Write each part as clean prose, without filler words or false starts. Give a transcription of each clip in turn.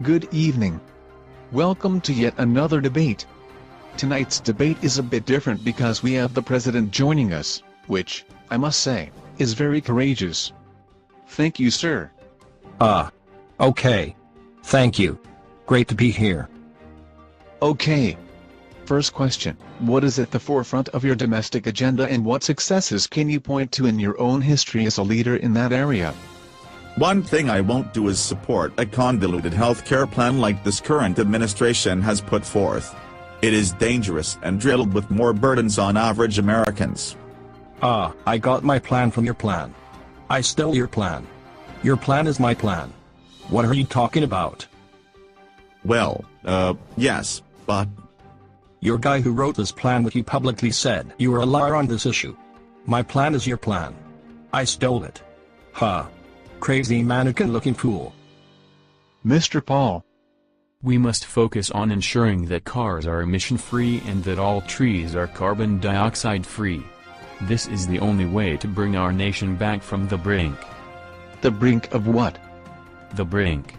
Good evening. Welcome to yet another debate. Tonight's debate is a bit different because we have the president joining us, which, I must say, is very courageous. Thank you, sir. Okay. Thank you. Great to be here. Okay. First question, what is at the forefront of your domestic agenda and what successes can you point to in your own history as a leader in that area? One thing I won't do is support a convoluted healthcare plan like this current administration has put forth. It is dangerous and riddled with more burdens on average Americans. I got my plan from your plan. I stole your plan. Your plan is my plan. What are you talking about? Well, yes, but... Your guy who wrote this plan with you publicly said you were a liar on this issue. My plan is your plan. I stole it. Crazy mannequin-looking fool. Mr. Paul. We must focus on ensuring that cars are emission-free and that all trees are carbon dioxide-free. This is the only way to bring our nation back from the brink. The brink of what? The brink.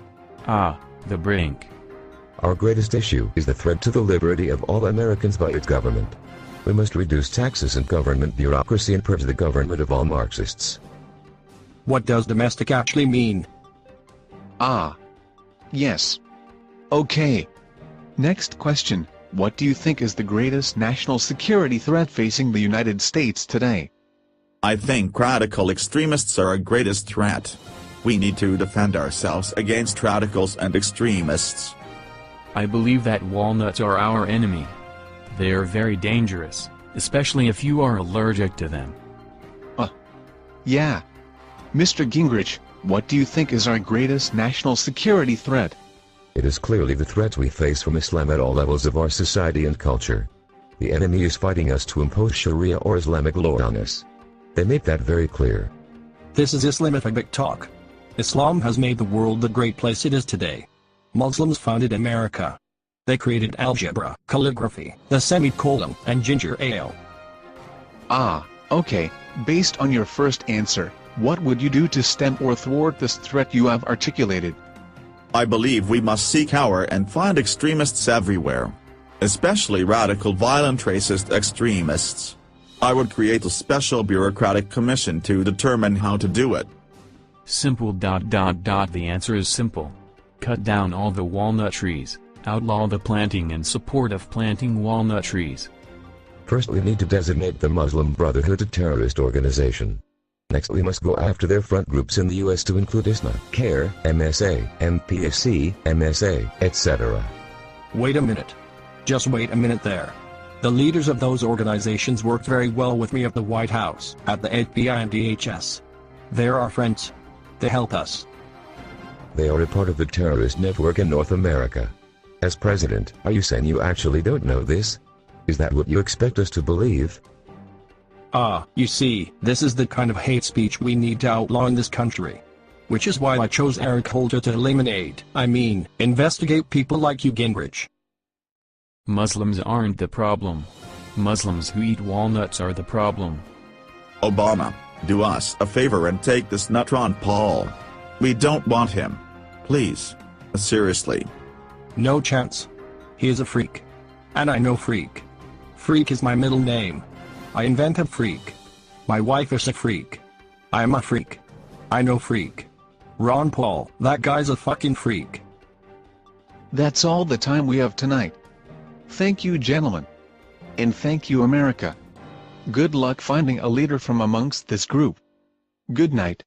The brink. Our greatest issue is the threat to the liberty of all Americans by its government. We must reduce taxes and government bureaucracy and purge the government of all Marxists. What does domestic actually mean? Yes. Okay. Next question, what do you think is the greatest national security threat facing the United States today? I think radical extremists are our greatest threat. We need to defend ourselves against radicals and extremists. I believe that walnuts are our enemy. They are very dangerous, especially if you are allergic to them. Yeah. Mr. Gingrich, what do you think is our greatest national security threat? It is clearly the threats we face from Islam at all levels of our society and culture. The enemy is fighting us to impose Sharia or Islamic law on us. They make that very clear. This is Islamophobic talk. Islam has made the world the great place it is today. Muslims founded America. They created algebra, calligraphy, the semicolon, and ginger ale. Okay, based on your first answer, what would you do to stem or thwart this threat you have articulated? I believe we must seek out and find extremists everywhere. Especially radical violent racist extremists. I would create a special bureaucratic commission to determine how to do it. Simple. The answer is simple. Cut down all the walnut trees, outlaw the planting and support of planting walnut trees. First we need to designate the Muslim Brotherhood a terrorist organization. Next we must go after their front groups in the US to include ISNA, CARE, MSA, MPAC, MSA, etc. Wait a minute. Just wait a minute there. The leaders of those organizations worked very well with me at the White House, at the FBI and DHS. They're our friends. They help us. They are a part of the terrorist network in North America. As president, are you saying you actually don't know this? Is that what you expect us to believe? You see, this is the kind of hate speech we need to outlaw in this country. Which is why I chose Eric Holder to investigate people like you, Gingrich. Muslims aren't the problem. Muslims who eat walnuts are the problem. Obama, do us a favor and take this nut Ron Paul. We don't want him. Please. Seriously. No chance. He is a freak. And I know freak. Freak is my middle name. I invented freak. My wife is a freak. I am a freak. I know freak. Ron Paul, that guy's a fucking freak. That's all the time we have tonight. Thank you, gentlemen. And thank you, America. Good luck finding a leader from amongst this group. Good night.